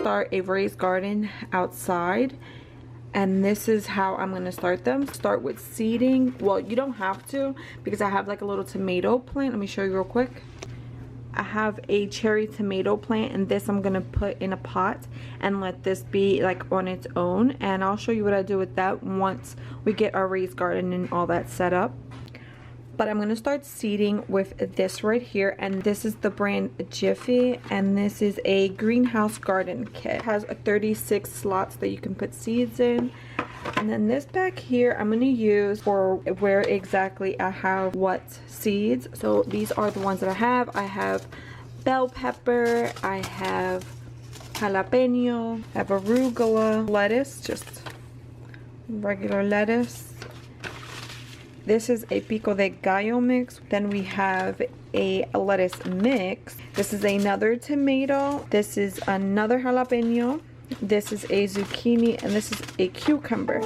start a raised garden outside, and this is how I'm going to start them. Start with seeding. Well, you don't have to, because I have like a little tomato plant. Let me show you real quick. I have a cherry tomato plant, and this I'm gonna put in a pot and let this be like on its own, and I'll show you what I do with that once we get our raised garden and all that set up. But I'm gonna start seeding with this right here, and this is the brand Jiffy, and this is a greenhouse garden kit. It has 36 slots that you can put seeds in. And then this back here I'm going to use for where exactly I have what seeds. So these are the ones that I have. I have bell pepper, I have jalapeno, I have arugula, lettuce, just regular lettuce. This is a pico de gallo mix. Then we have a lettuce mix. This is another tomato. This is another jalapeno. This is a zucchini, and this is a cucumber.